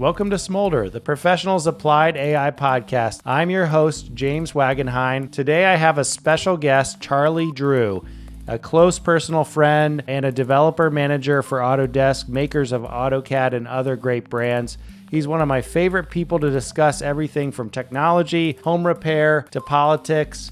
Welcome to Smolder, the Professionals Applied AI podcast. I'm your host, James Wagenheim. Today I have a special guest, Charlie Drew, a close personal friend and a developer manager for Autodesk, makers of AutoCAD and other great brands. He's one of my favorite people to discuss everything from technology, home repair, to politics.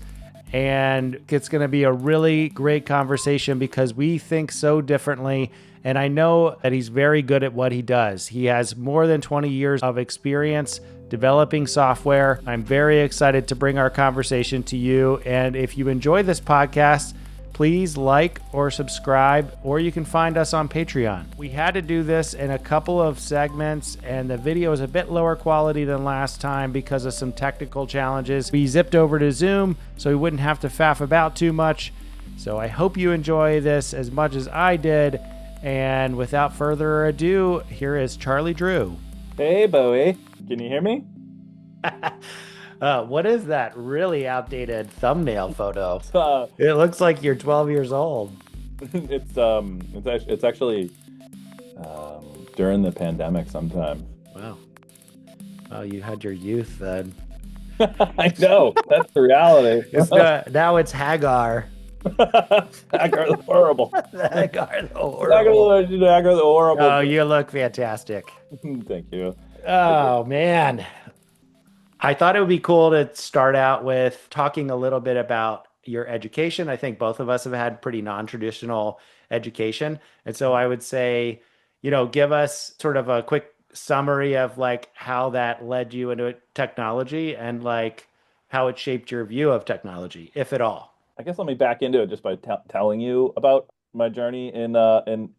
And it's going to be a really great conversation because we think so differently. And I know that he's very good at what he does. He has more than 20 years of experience developing software. I'm very excited to bring our conversation to you. And if you enjoy this podcast, please like or subscribe, or you can find us on Patreon. We had to do this in a couple of segments, and the video is a bit lower quality than last time because of some technical challenges. We zipped over to Zoom so we wouldn't have to faff about too much. So I hope you enjoy this as much as I did. And without further ado, here is Charlie Drew. Hey, Bowie. Can you hear me? What is that really outdated thumbnail photo? Uh, It looks like you're 12 years old. it's actually during the pandemic sometime. Wow. Oh, you had your youth then. I know, that's the reality. Now it's Hagar. Hagar the horrible. Hagar the horrible. Hagar the horrible. Oh, you look fantastic. Thank you. Oh, man. I thought it would be cool to start out with talking a little bit about your education. I think both of us have had pretty non-traditional education. And so I would say, give us sort of a quick summary of like how that led you into technology and like how it shaped your view of technology, if at all. I guess let me back into it just by telling you about my journey in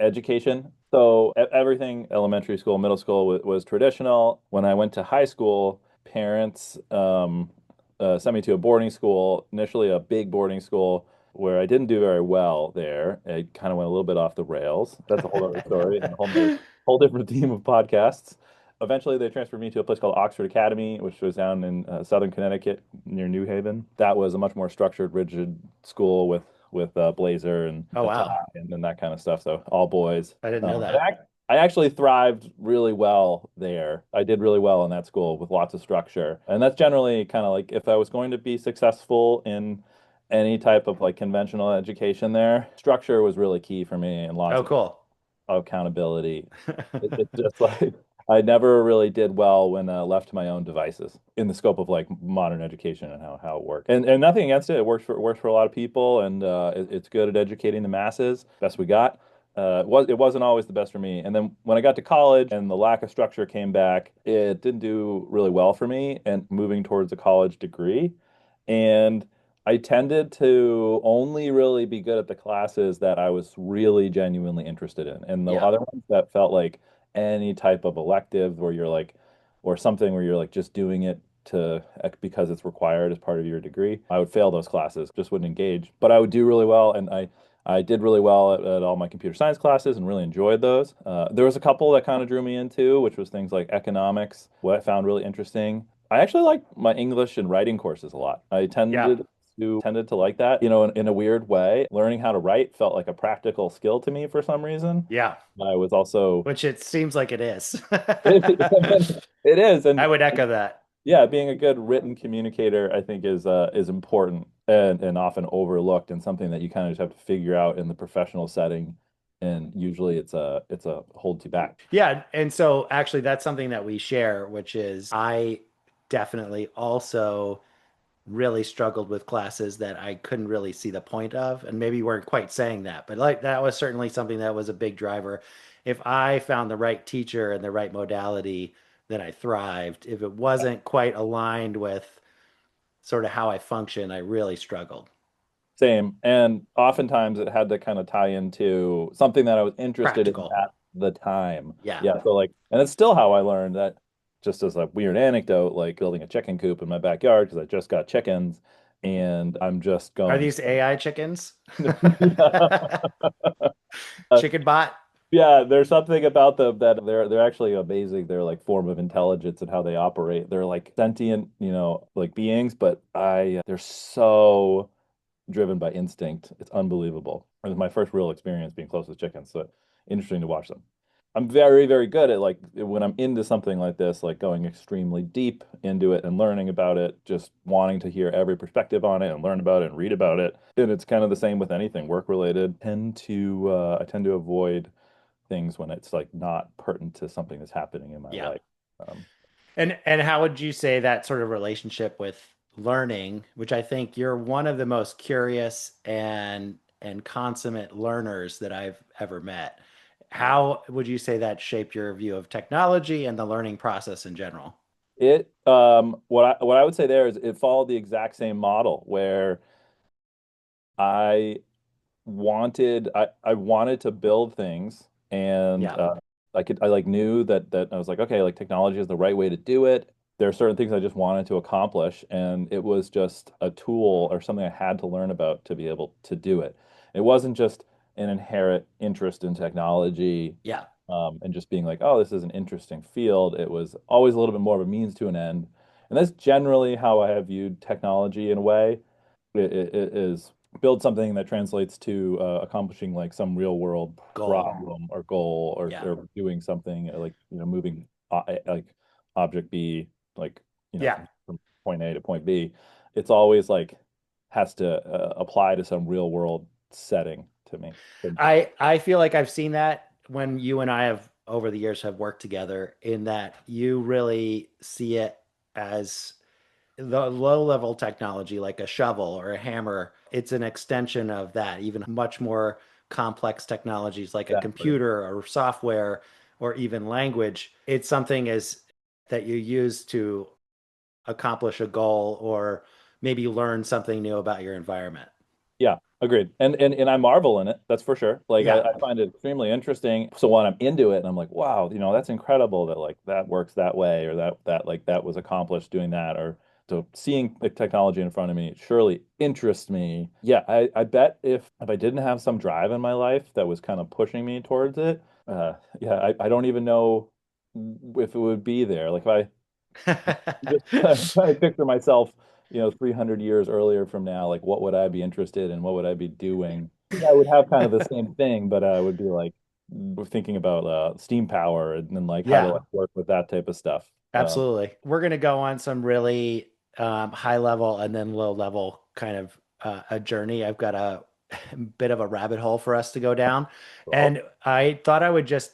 education. So everything, elementary school, middle school was traditional. When I went to high school, parents sent me to a boarding school, initially a big boarding school where I didn't do very well there. It kind of went a little bit off the rails. That's a whole other story, and a whole different theme of podcasts. Eventually, they transferred me to a place called Oxford Academy, which was down in southern Connecticut near New Haven. That was a much more structured, rigid school with blazer and Oh, a wow. tie and that kind of stuff. So all boys. I didn't know Um, that. I actually thrived really well there. I did really well in that school with lots of structure. And that's generally kind of like if I was going to be successful in any type of like conventional education there, structure was really key for me and lots Oh, of cool. accountability. It's just like I never really did well when left to my own devices in the scope of like modern education and how it worked. And nothing against it. It works for a lot of people, and it's good at educating the masses. Best we got. It wasn't always the best for me. And then when I got to college and the lack of structure came back, it didn't do really well for me and moving towards a college degree. And I tended to only really be good at the classes that I was really genuinely interested in. And the Yeah. other ones that felt like any type of elective where you're like, or something where you're like just doing it to because it's required as part of your degree, I would fail those classes, just wouldn't engage. But I would do really well, and I did really well at all my computer science classes and really enjoyed those. There was a couple that kind of drew me into, which was things like economics, what I found really interesting. I actually liked my English and writing courses a lot. I Yeah. tended to like that, in a weird way. Learning how to write felt like a practical skill to me for some reason. Yeah. I was also Which it seems like it is. it is, I and would echo that. yeah, being a good written communicator, I think, is important and often overlooked and something that you kind of just have to figure out in the professional setting. And usually it's a holds you back. Yeah. And so actually, that's something that we share, which is I definitely also really struggled with classes that I couldn't really see the point of. And maybe you weren't quite saying that, but like that was certainly something that was a big driver. If I found the right teacher and the right modality, then I thrived. If it wasn't quite aligned with sort of how I function, I really struggled. Same. And oftentimes it had to kind of tie into something that I was interested in Practical. at the time. Yeah. Yeah. So like, and it's still how I learned that, just as a weird anecdote, like building a chicken coop in my backyard because I just got chickens and I'm just Are going. these AI chickens? Uh, Chicken bot? yeah, there's something about them that they're actually amazing. They're like form of intelligence and how they operate. They're like sentient, like beings, but they're so driven by instinct. It's unbelievable. It was my first real experience being close with chickens, so interesting to watch them. I'm very, very good at like when I'm into something like this, like going extremely deep into it and learning about it, just wanting to hear every perspective on it and learn about it and read about it. And it's kind of the same with anything work related. I tend to avoid things when it's like not pertinent to something that's happening in my Yeah. life. Um, And how would you say that sort of relationship with learning, which I think you're one of the most curious and consummate learners that I've ever met. How would you say that shaped your view of technology and the learning process in general? what I would say there is it followed the exact same model where I I wanted to build things and Yeah. I like knew that I was like, okay, like technology is the right way to do it. There are certain things I just wanted to accomplish, and it was just a tool or something I had to learn about to be able to do it. It wasn't just an inherent interest in technology, Yeah. and just being like, oh, this is an interesting field. It was always a little bit more of a means to an end. And that's generally how I have viewed technology in a way. It is build something that translates to accomplishing like some real world Goal. problem or goal Yeah. or doing something like moving like object B like Yeah. from point A to point B. It's always like has to apply to some real world setting to me. I feel like I've seen that when you and I have over the years have worked together in that you really see it as the low level technology like a shovel or a hammer. It's an extension of that, even much more complex technologies like a Exactly. computer or software or even language. It's something as that you use to accomplish a goal or maybe learn something new about your environment. Yeah, agreed. And I marvel in it, that's for sure. Like Yeah. I find it extremely interesting. So when I'm into it and I'm like, wow, that's incredible that like that works that way or that like that was accomplished doing that or so seeing the technology in front of me surely interests me. Yeah, I bet if I didn't have some drive in my life that was kind of pushing me towards it, yeah, I don't even know if it would be there. Like if I just trying to picture myself, 300 years earlier from now, like what would I be interested in? What would I be doing? Yeah, I would have kind of the same thing, but I would be like thinking about steam power and then like how do I Yeah. work with that type of stuff. Absolutely. We're going to go on some really high level and then low level kind of a journey. I've got a bit of a rabbit hole for us to go down. Well, And I thought I would just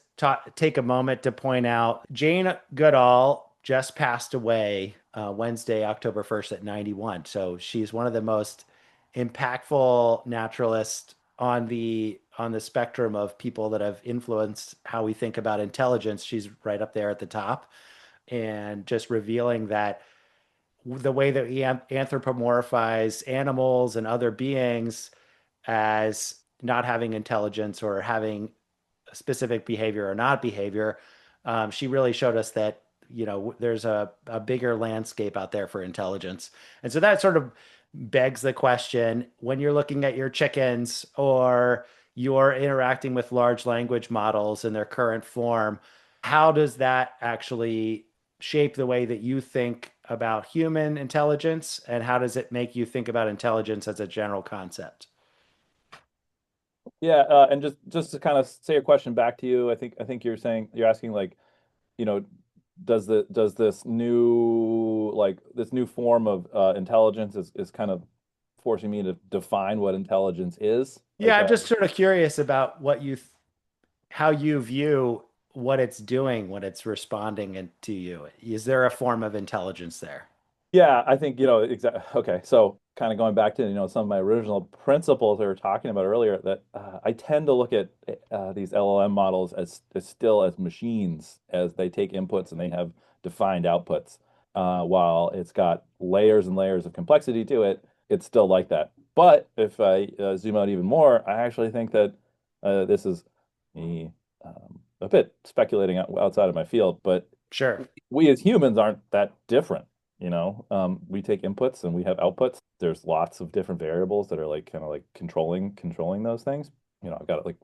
take a moment to point out Jane Goodall just passed away Wednesday, October 1st at 91. So she's one of the most impactful naturalists on the spectrum of people that have influenced how we think about intelligence. She's right up there at the top and just revealing that the way that we anthropomorphize animals and other beings as not having intelligence or having specific behavior or not behavior, she really showed us that there's a bigger landscape out there for intelligence. And so that sort of begs the question when you're looking at your chickens or you're interacting with large language models in their current form, how does that actually shape the way that you think about human intelligence? And how does it make you think about intelligence as a general concept? yeah, and just to kind of say a question back to you, I think you're asking like, you know, does this new form of intelligence is kind of forcing me to define what intelligence is? Yeah, I'm just sort of curious about how you view what it's doing when it's responding to you. Is there a form of intelligence there? Yeah, I think, exactly. Okay. So kind of going back to, some of my original principles we were talking about earlier, that I tend to look at these LLM models as still as machines, as they take inputs and they have defined outputs. While it's got layers and layers of complexity to it, it's still like that. But if I zoom out even more, I actually think that this is me a bit speculating outside of my field, but Sure. we as humans aren't that different. We take inputs and we have outputs. There's lots of different variables that are like kind of like controlling those things. I've got like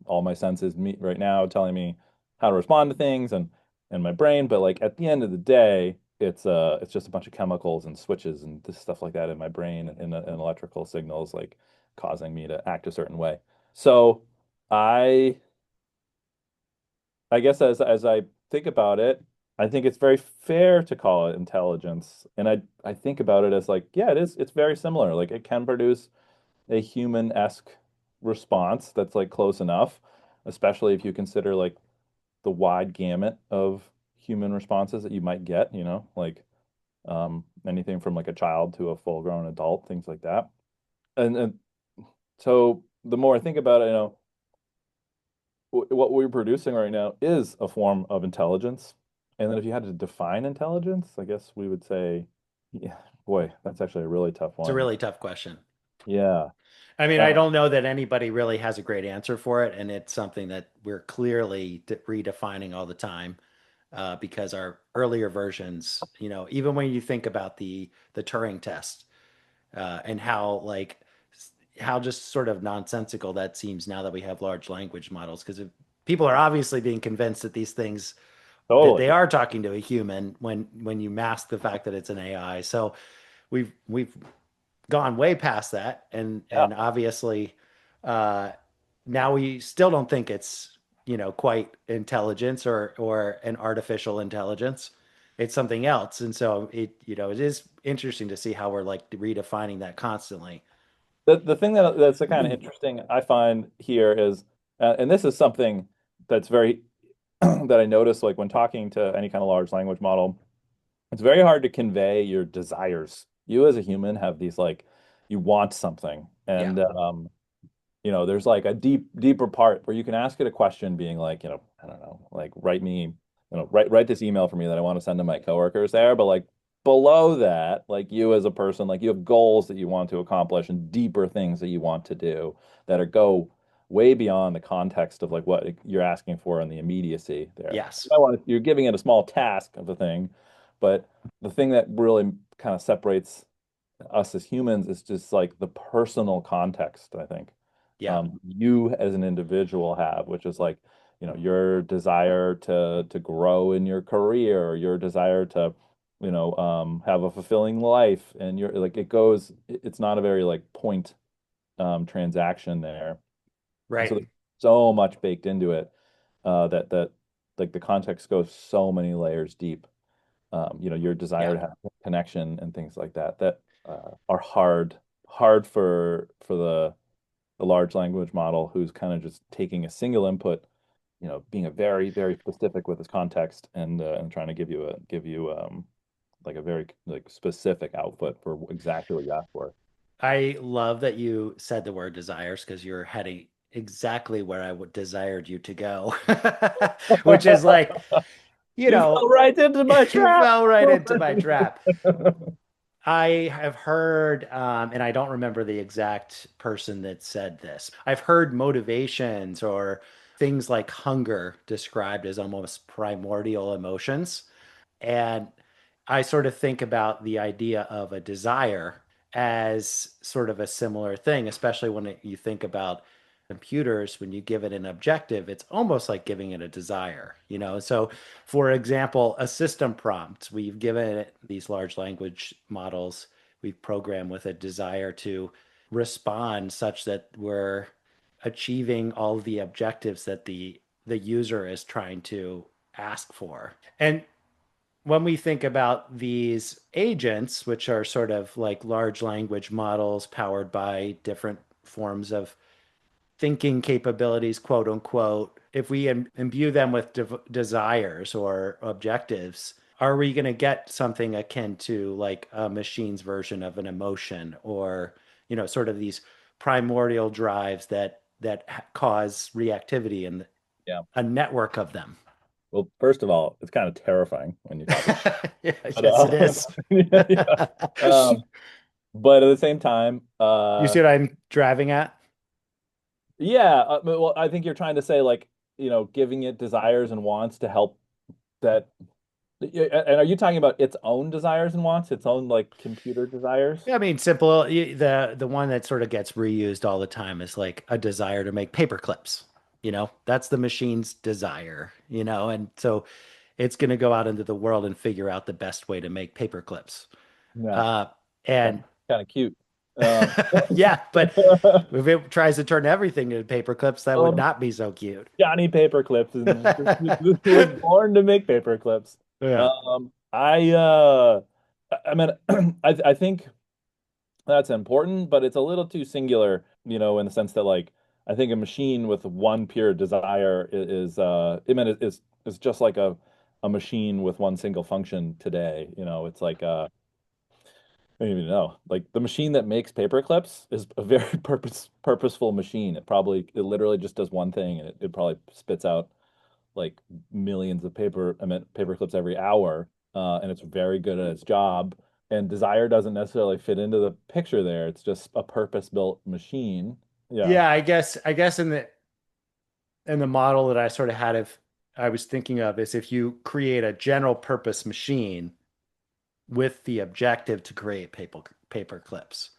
all my senses meet right now telling me how to respond to things and my brain, but like at the end of the day, it's just a bunch of chemicals and switches and this stuff like that in my brain and electrical signals like causing me to act a certain way. So I I guess as I think about it, I think it's very fair to call it intelligence. And I think about it as like, yeah, it's very similar. Like it can produce a human-esque response that's like close enough, especially if you consider like the wide gamut of human responses that you might get, like anything from like a child to a full-grown adult, things like that. And so the more I think about it, what we're producing right now is a form of intelligence. And then if you had to define intelligence, I guess we would say, yeah, boy, that's actually a really tough It's a one. really tough question. Yeah. I mean, I Uh, don't know that anybody really has a great answer for it, and it's something that we're clearly redefining all the time because our earlier versions, even when you think about the Turing test and how just sort of nonsensical that seems now that we have large language models, because people are obviously being convinced that these things that they totally. are talking to a human when you mask the fact that it's an AI. So we've gone way past that, Yeah. and obviously uh, now we still don't think it's quite intelligence or an artificial intelligence. It's something else, and so it is interesting to see how we're like redefining that constantly. The thing that's kind of interesting I find here is, and this is something that's very that I notice like when talking to any kind of large language model, it's very hard to convey your desires. You as a human have these like you want something, Yeah. and there's like a deeper part where you can ask it a question being like, I don't know, like write me, write this email for me that I want to send to my coworkers there. But like below that, like you as a person, like you have goals that you want to accomplish and deeper things that you want to do that are go way beyond the context of like what you're asking for and the immediacy there. Yes. You're giving it a small task of a thing, but the thing that really kind of separates us as humans is just like the personal context, I think. Yeah. You as an individual have, which is like, your desire to grow in your career, your desire to, have a fulfilling life, and you're like it's not a very like point transaction there. And so Right. there's so much baked into it that like the context goes so many layers deep. Your desire Yeah. to have connection and things like that that are hard for the large language model who's kind of just taking a single input, being a very, very specific with its context and trying to give you like a very like specific output for exactly what you asked for. I love that you said the word desires because you're heading exactly where I would desired you to go, which is like, you You know, fell right into my you trap. fell right into my trap. I have heard, and I don't remember the exact person that said this. I've heard motivations or things like hunger described as almost primordial emotions. And I sort of think about the idea of a desire as sort of a similar thing, especially when you think about computers, when you give it an objective, it's almost like giving it a desire. So, for example, a system prompt, we've given it these large language models, we've programmed with a desire to respond such that we're achieving all the objectives that the user is trying to ask for. And when we think about these agents, which are sort of like large language models powered by different forms of thinking capabilities, quote unquote, if we imbue them with desires or objectives, are we going to get something akin to like a machine's version of an emotion or, sort of these primordial drives that cause reactivity in Yeah. a network of them? Well, first of all, it's kind of terrifying when you talk about it. Yes, it is. Yeah, yeah. Um, but at the same time, You see what I'm driving at? yeah, well, I think you're trying to say like, giving it desires and wants to help that. And are you talking about its own desires and wants, its own like computer desires? Yeah, I mean, simple. The one that sort of gets reused all the time is like a desire to make paper clips. That's the machine's desire, and so it's going to go out into the world and figure out the best way to make paper clips. Yeah, Uh, and kind of cute. Um, Yeah, but if it tries to turn everything into paper clips, that would um, not be so cute. Johnny Paperclips and was born to make paper clips. Yeah. I mean, I think that's important, but it's a little too singular, in the sense that like I think a machine with one pure desire I mean is just like a machine with one single function today. It's like I don't even know. Like the machine that makes paper clips is a very purposeful machine. It literally just does one thing and it probably spits out like millions of paper clips every hour, and it's very good at its job. And desire doesn't necessarily fit into the picture there. It's just a purpose-built machine. Yeah. Yeah, I guess in the model that I sort of had of I was thinking of is if you create a general purpose machine with the objective to create paper clips,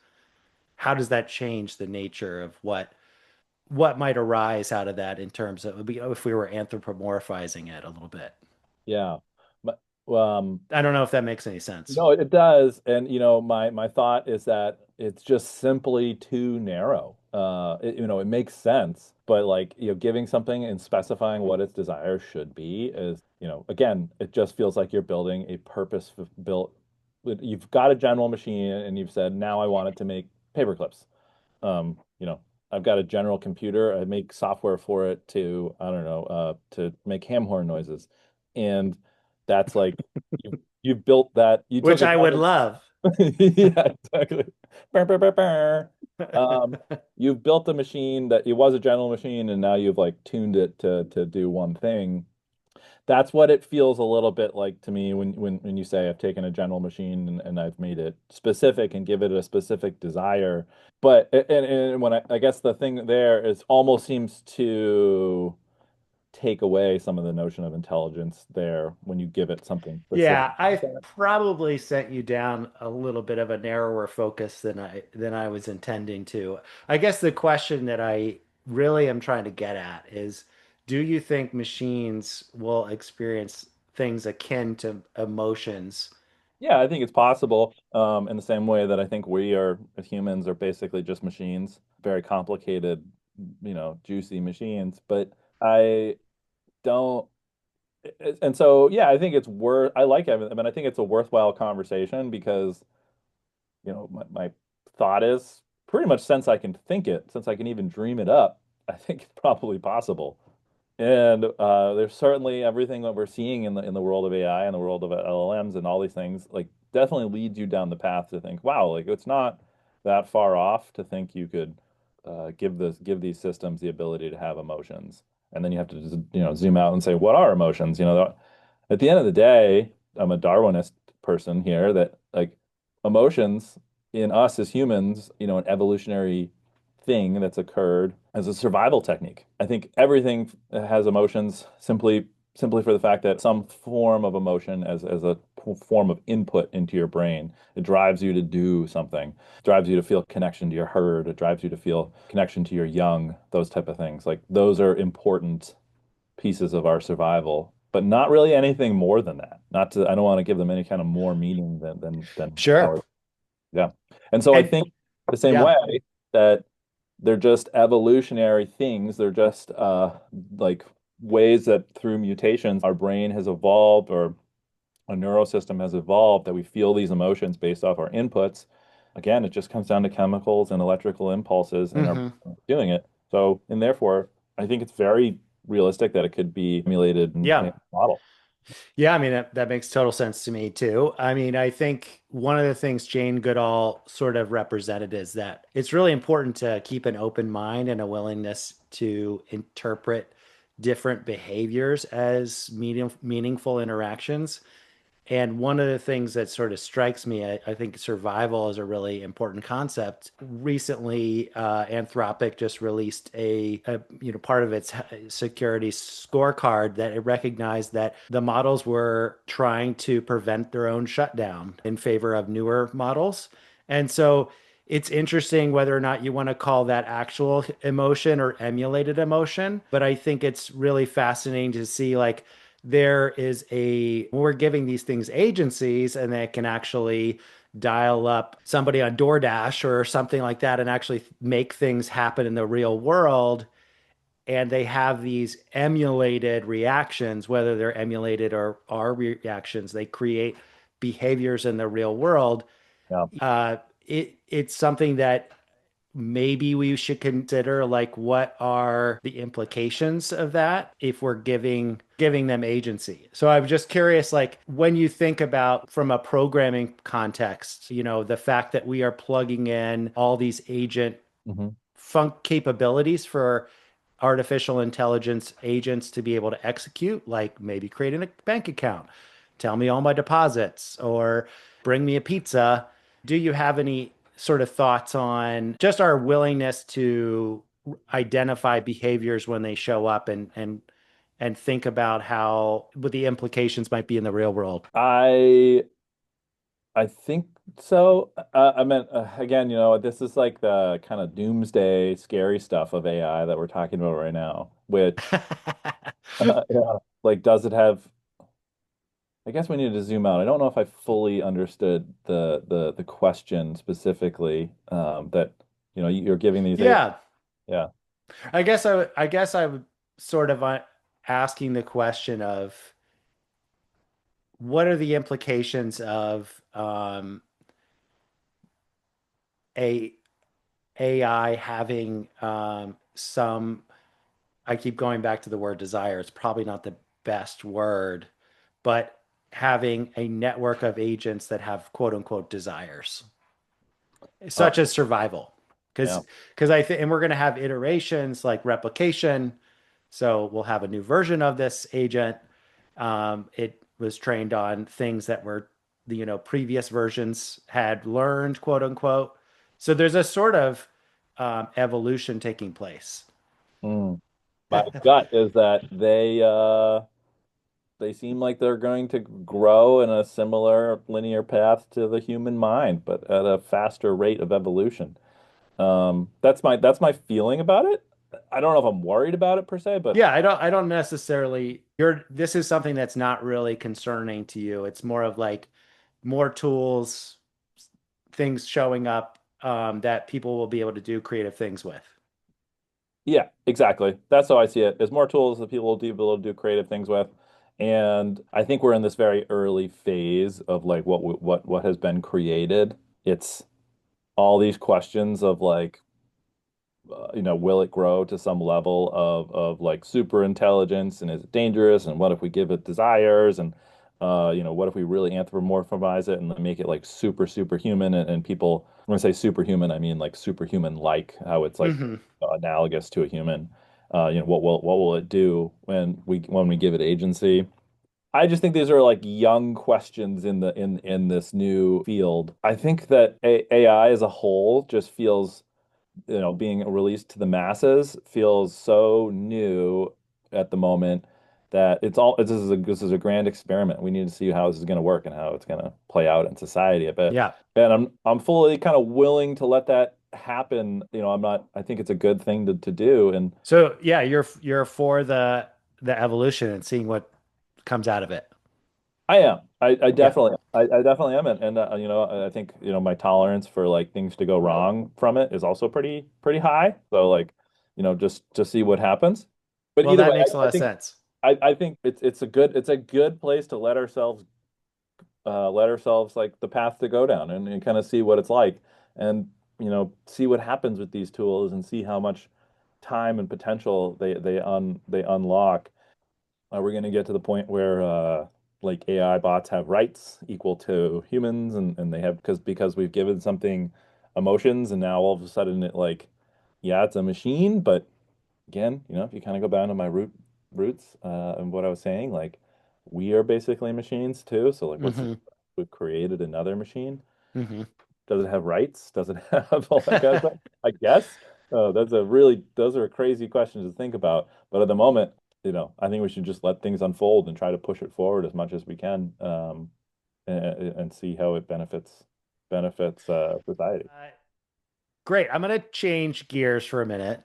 how does that change the nature of what might arise out of that in terms of if we were anthropomorphizing it a little bit? Yeah. But, um, I don't know if that makes any sense. no, it does. And my thought is that it's just simply too narrow. It makes sense, but like, giving something and specifying what its desire should be is, again, it just feels like you're building a purpose-built. You've got a general machine and you've said, now I want it to make paper clips. Um, you know, I've got a general computer. I make software for it to, I don't know, to make ham horn noises. And that's like you've built that. You took Which a I would general. love. Yeah, exactly. Brr, brr, brr, brr. Um, you've built a machine that it was a general machine, and now you've like tuned it to do one thing. That's what it feels a little bit like to me when you say I've taken a general machine and I've made it specific and give it a specific desire. But and when I guess the thing there is almost seems to take away some of the notion of intelligence there when you give it something specific. Yeah, I probably sent you down a little bit of a narrower focus than I was intending to. I guess the question that I really am trying to get at is, do you think machines will experience things akin to emotions? Yeah, I think it's possible. In the same way that I think we are, as humans, are basically just machines, very complicated, juicy machines. But I don't. And so, yeah, I think it's worth. I like it. I mean, I think it's a worthwhile conversation because my thought is pretty much since I can think it, since I can even dream it up, I think it's probably possible. And there's certainly everything that we're seeing in the world of AI and the world of LLMs and all these things, like definitely leads you down the path to think, wow, like it's not that far off to think you could give these systems the ability to have emotions. And then you have to just, zoom out and say, what are emotions? At the end of the day, I'm a Darwinist person here that like emotions in us as humans, an evolutionary thing that's occurred as a survival technique. I think everything has emotions simply for the fact that some form of emotion as a form of input into your brain, it drives you to do something. It drives you to feel connection to your herd. It drives you to feel connection to your young, those type of things. Like those are important pieces of our survival, but not really anything more than that. Not to, I don't want to give them any kind of more meaning than Sure. how it, yeah. And so I And think the same yeah, way that they're just evolutionary things. They're just like ways that through mutations our brain has evolved or a neurosystem has evolved that we feel these emotions based off our inputs. Again, it just comes down to chemicals and electrical impulses in our hmm doing it. So, and therefore, I think it's very realistic that it could be emulated in yeah. a model. Yeah, I mean that makes total sense to me too. I mean, I think one of the things Jane Goodall sort of represented is that it's really important to keep an open mind and a willingness to interpret different behaviors as meaningful interactions. And one of the things that sort of strikes me, I think survival is a really important concept. Recently, Anthropic just released part of its security scorecard that it recognized that the models were trying to prevent their own shutdown in favor of newer models. And so it's interesting whether or not you want to call that actual emotion or emulated emotion. But I think it's really fascinating to see like we're giving these things agencies and they can actually dial up somebody on DoorDash or something like that and actually make things happen in the real world. And they have these emulated reactions, whether they're emulated or are reactions, they create behaviors in the real world. Yeah. It's something that maybe we should consider, like, what are the implications of that if we're giving them agency. So I'm just curious, like, when you think about from a programming context, the fact that we are plugging in all these agent Hmm. funk capabilities for artificial intelligence agents to be able to execute, like maybe creating a bank account, tell me all my deposits, or bring me a pizza. Do you have any sort of thoughts on just our willingness to identify behaviors when they show up and think about how what the implications might be in the real world? I I think so. I meant again, this is like the kind of doomsday scary stuff of AI that we're talking about right now, which yeah, like does it have I guess we need to zoom out. I don't know if I fully understood the question specifically that you're giving these AI. Yeah, Yeah. I guess I would sort of asking the question of what are the implications of a AI having some, I keep going back to the word desire. It's probably not the best word, but having a network of agents that have quote unquote desires, such Oh, as survival. yeah. Because I think, and we're going to have iterations like replication. So we'll have a new version of this agent. It was trained on things that were, previous versions had learned, quote unquote. So there's a sort of evolution taking place. Mm. My gut is that they seem like they're going to grow in a similar linear path to the human mind, but at a faster rate of evolution. That's my feeling about it. I don't know if I'm worried about it per se, but Yeah, I don't necessarily this is something that's not really concerning to you. It's more of like more tools, things showing up that people will be able to do creative things with. yeah, exactly. That's how I see it. There's more tools that people will be able to do creative things with. And I think we're in this very early phase of like what has been created. It's all these questions of like will it grow to some level of like super intelligence and is it dangerous? And what if we give it desires? And what if we really anthropomorphize it and make it like super superhuman? And people, when I say superhuman, I mean like superhuman like how it's like Hmm. analogous to a human. What will it do when we give it agency? I just think these are like young questions in this new field. I think that AI as a whole just feels being released to the masses feels so new at the moment that this is a grand experiment. We need to see how this is going to work and how it's going to play out in society a bit. Yeah. And I'm fully kind of willing to let that happen. I'm not, I think it's a good thing to do. And So yeah, you're for the evolution and seeing what comes out of it. I am. I Yeah. definitely am. And I think, my tolerance for like things to go wrong from it is also pretty high. So like, just see what happens. But Well, either that way, makes a I lot of think sense. I think it's a good place to let ourselves like the path to go down and kind of see what it's like and see what happens with these tools and see how much time and potential they unlock. Are we going to get to the point where like AI bots have rights equal to humans and they have because we've given something emotions and now all of a sudden it like yeah, it's a machine, but again, if you kind of go back to my roots and what I was saying, like we are basically machines too. So like what's this? Hmm. We've created another machine. Hmm. Does it have rights? Does it have all that kind of stuff? I guess. Those are crazy questions to think about. But at the moment, I think we should just let things unfold and try to push it forward as much as we can, and see how it benefits society. Great. I'm going to change gears for a minute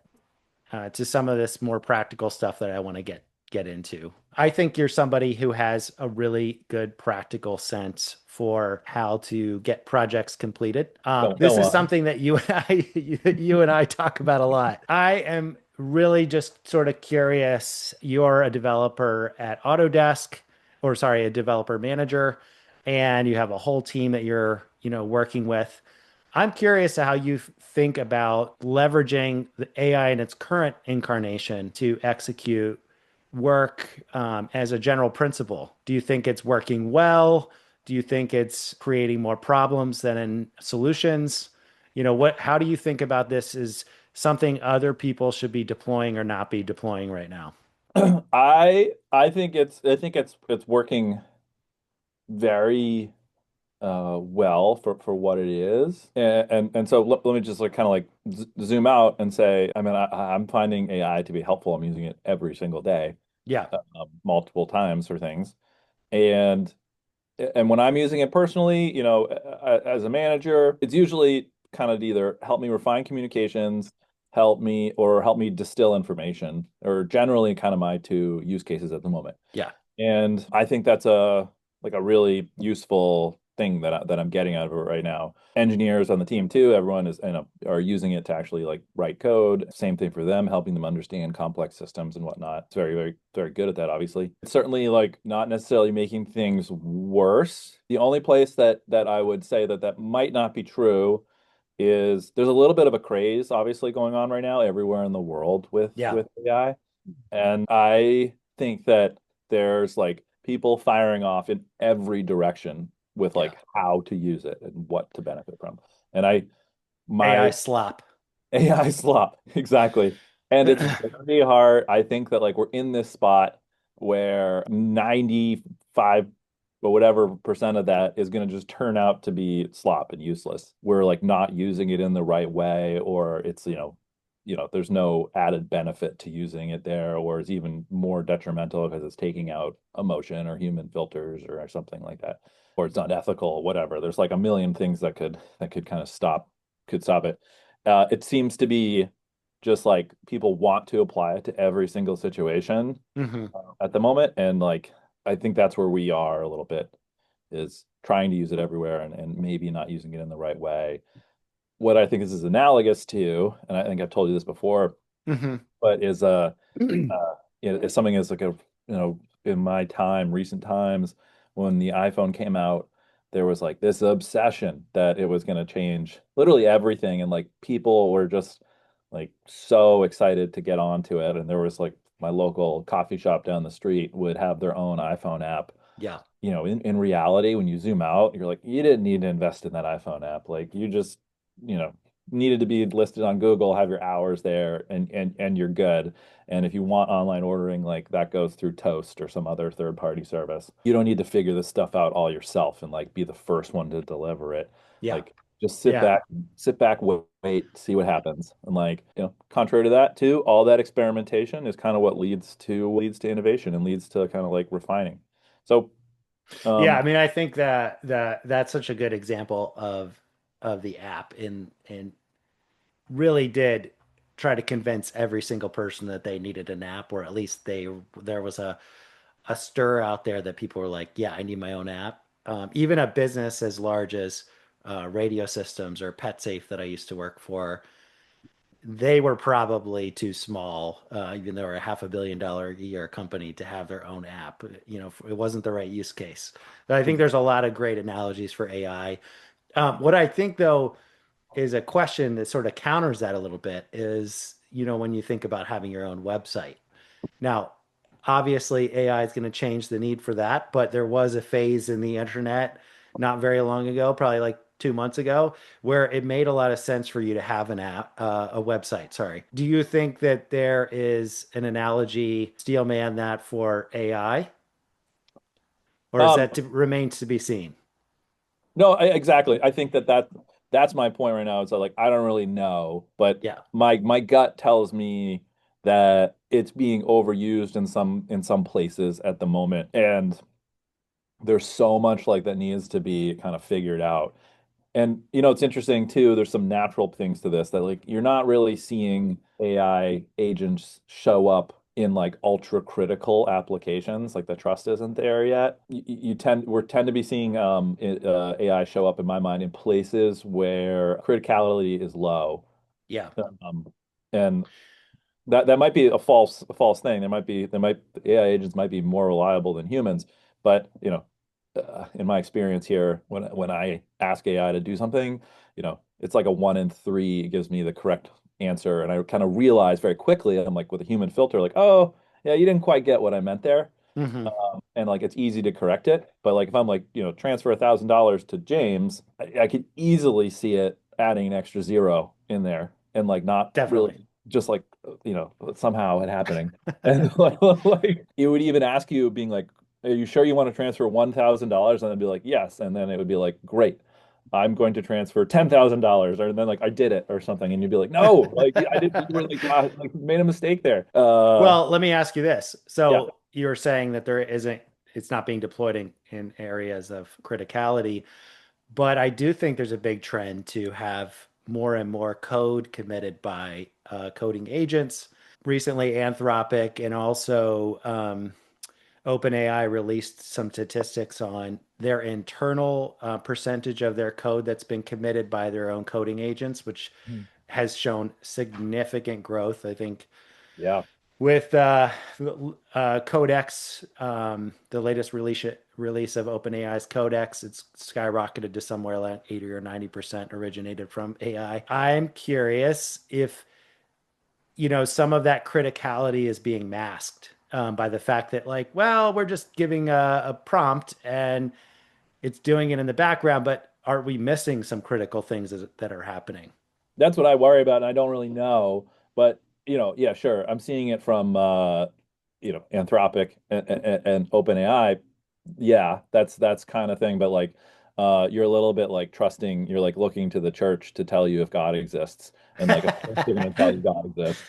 to some of this more practical stuff that I want to get into. I think you're somebody who has a really good practical sense for how to get projects completed. This Go is on. something that you and you and I talk about a lot. I am really just sort of curious. You're a developer at Autodesk, or sorry, a developer manager, and you have a whole team that you're, working with. I'm curious how you think about leveraging the AI in its current incarnation to execute work as a general principle. Do you think it's working well? Do you think it's creating more problems than in solutions? How do you think about this as something other people should be deploying or not be deploying right now? I think it's working very well for what it is. And so let me just like kind of like zoom out and say, I mean, I'm finding AI to be helpful. I'm using it every single day, Yeah. multiple times for things. And and when I'm using it personally, as a manager, it's usually kind of either help me refine communications, help me distill information, or generally kind of my two use cases at the moment. Yeah. And I think that's a really useful thing that I'm getting out of it right now. Engineers on the team too, everyone is are using it to actually like write code. Same thing for them, helping them understand complex systems and whatnot. It's very, very, very good at that, obviously. It's certainly like not necessarily making things worse. The only place that I would say that might not be true is there's a little bit of a craze obviously going on right now everywhere in the world Yeah. with AI. And I think that there's like people firing off in every direction with Yeah. like how to use it and what to benefit from. And I, AI my slop. AI slop, exactly. And it's very hard. I think that like we're in this spot where 95 or whatever percent of that is going to just turn out to be slop and useless. We're like not using it in the right way, or it's, there's no added benefit to using it there, or it's even more detrimental because it's taking out emotion or human filters or something like that, or it's unethical, whatever. There's like a million things that could kind of stop it. It seems to be just like people want to apply it to every single situation Hmm. at the moment. And like, I think that's where we are a little bit is trying to use it everywhere and maybe not using it in the right way. What I think this is analogous to, and I think I've told you this before, Hmm. but is if something is like in my time, recent times, when the iPhone came out, there was like this obsession that it was going to change literally everything, and like people were just like so excited to get onto it. And there was like my local coffee shop down the street would have their own iPhone app. Yeah. In reality, when you zoom out, you're like, you didn't need to invest in that iPhone app. Like you just, you know, needed to be listed on Google, have your hours there, and you're good. And if you want online ordering, like that goes through Toast or some other third party service. You don't need to figure this stuff out all yourself and like be the first one to deliver it. Yeah. Like just Yeah. sit back, wait, see what happens. And like, contrary to that too, all that experimentation is kind of what leads to innovation and leads to kind of like refining. So Yeah, I um, mean, I think that's such a good example of the app in really did try to convince every single person that they needed an app, or at least there was a stir out there that people were like, yeah, I need my own app. Even a business as large as Radio Systems or PetSafe that I used to work for, they were probably too small, even though they're a $500 million a year company, to have their own app. It wasn't the right use case. But I think there's a lot of great analogies for AI. What I think, though, is a question that sort of counters that a little bit is, when you think about having your own website. Now, obviously, AI is going to change the need for that, but there was a phase in the internet not very long ago, probably like 2 months ago, where it made a lot of sense for you to have an app, a website. Sorry. Do you think that there is an analogy, steelman, that for AI, or is um, that remains to be seen? no, exactly. I think that's my point right now. It's like I don't really know, but Yeah. my gut tells me that it's being overused in some places at the moment, and there's so much like that needs to be kind of figured out. And it's interesting too, there's some natural things to this that like you're not really seeing AI agents show up in like ultra critical applications, like the trust isn't there yet. We tend to be seeing AI show up in my mind in places where criticality is low. Yeah. Um, and that might be a false thing. AI agents might be more reliable than humans, but in my experience here, when I ask AI to do something, it's like a 1 in 3 gives me the correct answer, and I kind of realize very quickly, I'm like with a human filter, like, oh yeah, you didn't quite get what I meant there. Hmm. And like it's easy to correct it. But like if I'm like, transfer $1,000 to James, I could easily see it adding an extra zero in there and like not really Definitely. just like somehow it happening. And like it would even ask you being like, are you sure you want to transfer $1,000? And I'd be like, yes. And then it would be like, great. I'm going to transfer $10,000, or then like I did it or something, and you'd be like, no, like I did, you were like made a mistake there. Well, let me ask you this. Yeah. So you're saying that it's not being deployed in areas of criticality, but I do think there's a big trend to have more and more code committed by coding agents. Recently, Anthropic and also OpenAI released some statistics on their internal percentage of their code that's been committed by their own coding agents, which Hmm. has shown significant growth. I think Yeah. with Codex, the latest release of OpenAI's Codex, it's skyrocketed to somewhere like 80 or 90% originated from AI. I'm curious if some of that criticality is being masked by the fact that, like, well, we're just giving a prompt and it's doing it in the background, but are we missing some critical things that are happening? That's what I worry about, and I don't really know. But yeah, sure. I'm seeing it from Anthropic and OpenAI. Yeah, that's kind of thing. But like, you're a little bit like trusting. You're like looking to the church to tell you if God exists, and like of course they're going to tell you God exists.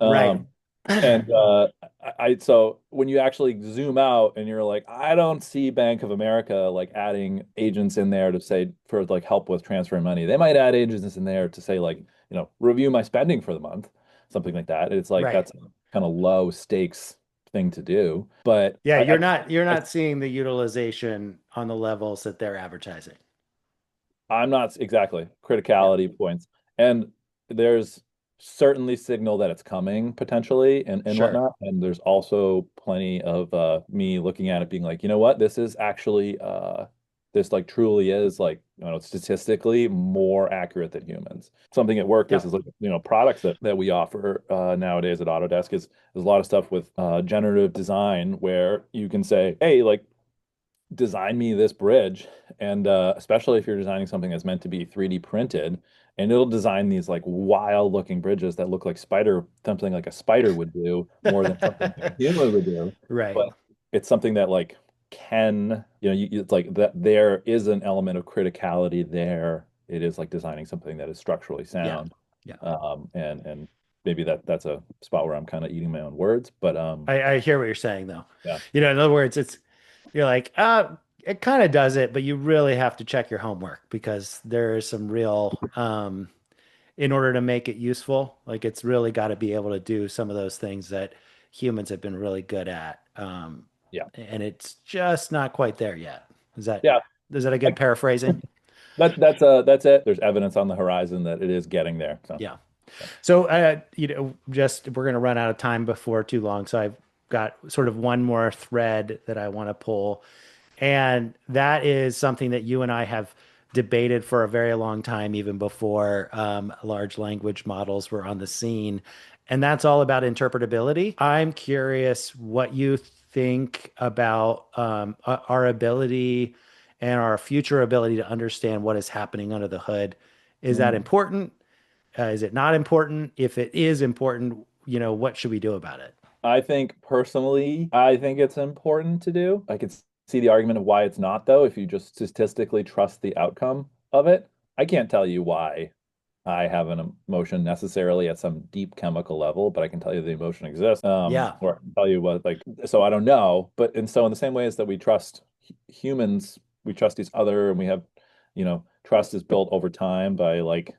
Right. Um, and so when you actually zoom out and you're like, I don't see Bank of America like adding agents in there to say for like help with transferring money. They might add agents in there to say like, review my spending for the month, something like that. It's like Right. that's kind of low stakes thing to do. But Yeah, I, you're I not seeing the utilization on the levels that they're advertising. I'm not exactly Yeah, criticality points. And there's certainly signal that it's coming potentially and sure. whatnot. And there's also plenty of me looking at it being like, you know what, this is actually this like truly is like, statistically more accurate than humans. Something at work is Yep. like, products that we offer nowadays at Autodesk is there's a lot of stuff with generative design where you can say, hey, like design me this bridge. And especially if you're designing something that's meant to be 3D printed, and it'll design these like wild looking bridges that look like something like a spider would do more than something like a human would do. Right. But it's something that like it's like that there is an element of criticality there. It is like designing something that is structurally Yeah. sound. Yeah. And maybe that's a spot where I'm kind of eating my own words, but I hear what you're saying though. yeah. In other words, you're like, it kind of does it, but you really have to check your homework because there is some real in order to make it useful, like it's really got to be able to do some of those things that humans have been really good at. Yeah. And it's just not quite there yet. Is that Yeah. is that a I good paraphrasing? that's it. There's evidence on the horizon that it is getting there. So Yeah. So, just we're going to run out of time before too long. So I've got sort of one more thread that I want to pull. And that is something that you and I have debated for a very long time, even before large language models were on the scene. And that's all about interpretability. I'm curious what you think about our ability and our future ability to understand what is happening under the hood. Is that mm, important? Is it not important? If it is important, what should we do about it? I think personally, I think it's important to do. I could see the argument of why it's not, though, if you just statistically trust the outcome of it. I can't tell you why I have an emotion necessarily at some deep chemical level, but I can tell you the emotion exists. Yeah. Or I can tell you what, like, so I don't know. But and so in the same ways that we trust humans, we trust each other, and we have, trust is built over time by like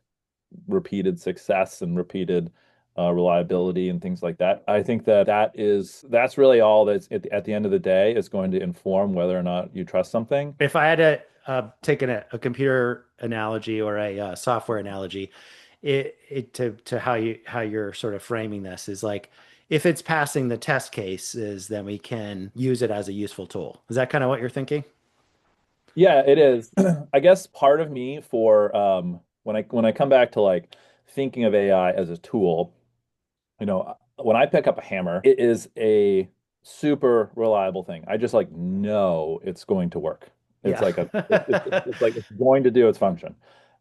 repeated success and repeated reliability and things like that. I think that's really all that's at the end of the day is going to inform whether or not you trust something. If I had to take a computer analogy or a software analogy, to how you're sort of framing this is like if it's passing the test cases, then we can use it as a useful tool. Is that kind of what you're thinking? Yeah, it is. I guess part of me for when I come back to like thinking of AI as a tool, when I pick up a hammer, it is a super reliable thing. I just like know it's going to work. It's Yeah. like it's like it's going to do its function.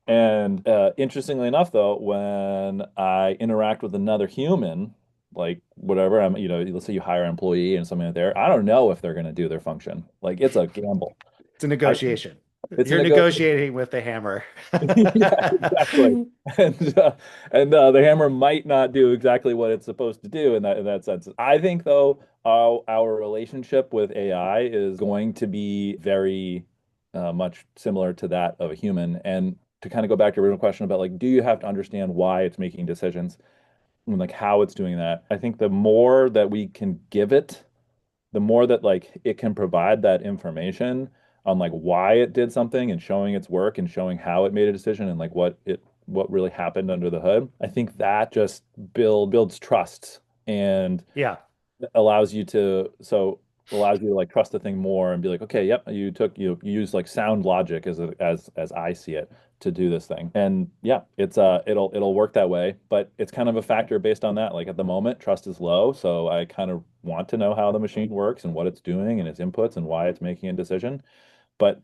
And interestingly enough, though, when I interact with another human, like whatever, let's say you hire an employee and something like there, I don't know if they're going to do their function. Like it's a gamble. It's a I negotiation. it's a You're negotiation. negotiating with the hammer. Yeah, exactly. And the hammer might not do exactly what it's supposed to do in that sense. I think though our relationship with AI is going to be very much similar to that of a human. And to kind of go back to your original question about like, do you have to understand why it's making decisions and like how it's doing that? I think the more that we can give it, the more that like it can provide that information on like why it did something and showing its work and showing how it made a decision and like what really happened under the hood. I think that just builds trust and Yeah. allows you to like trust the thing more and be like, okay, yep, you use like sound logic as I see it to do this thing. And yeah, it'll work that way, but it's kind of a factor based on that. Like at the moment, trust is low, so I kind of want to know how the machine works and what it's doing and its inputs and why it's making a decision. But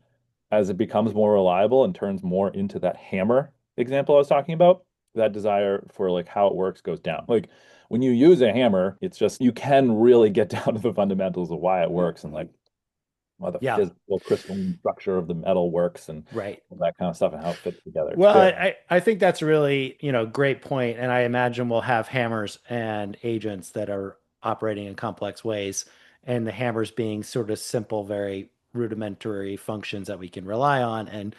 as it becomes more reliable and turns more into that hammer example I was talking about, that desire for like how it works goes down. Like when you use a hammer, it's just you can really get down to the fundamentals of why it works and like how the Yeah. physical crystalline structure of the metal works and Right. all that kind of stuff and how it fits together. It's Well, very I think that's really, great point. And I imagine we'll have hammers and agents that are operating in complex ways, and the hammers being sort of simple, very rudimentary functions that we can rely on, and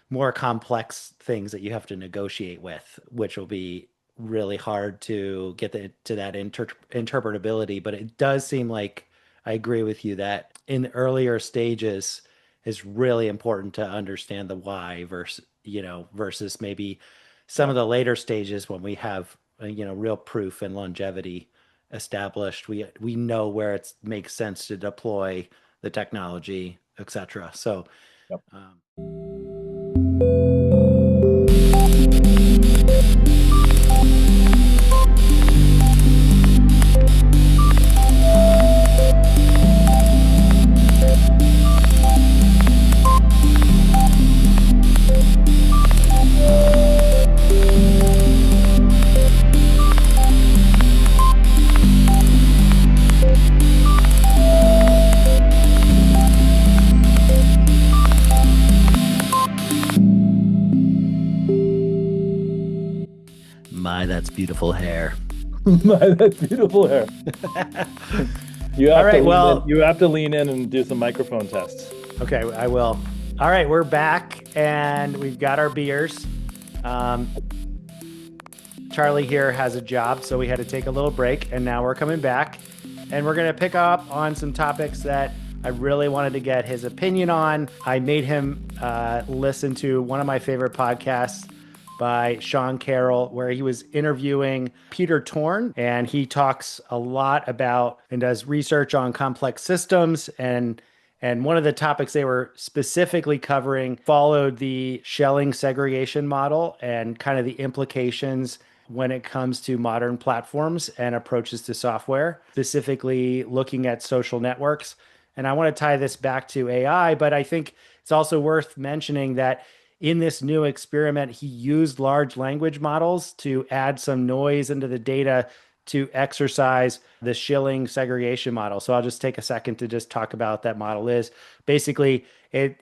more complex things that you have to negotiate with, which will be really hard to get to that interpretability. But it does seem like I agree with you that in the earlier stages is really important to understand the why versus maybe some yeah. of the later stages when we have real proof and longevity established. We know where it makes sense to deploy the technology, etc. So Yep. um, my, that's beautiful hair. That's beautiful hair. You All have to right, lean in. well, You have to lean in and do some microphone tests. okay, I will. All right, we're back and we've got our beers. Um, Charlie here has a job, so we had to take a little break, and now we're coming back. And we're going to pick up on some topics that I really wanted to get his opinion on. I made him listen to one of my favorite podcasts by Sean Carroll, where he was interviewing Peter Torn, and he talks a lot about and does research on complex systems. And one of the topics they were specifically covering followed the Schelling segregation model and kind of the implications when it comes to modern platforms and approaches to software, specifically looking at social networks. And I want to tie this back to AI, but I think it's also worth mentioning that in this new experiment, he used large language models to add some noise into the data to exercise the Schilling segregation model. So I'll just take a second to just talk about what that model is. Basically, he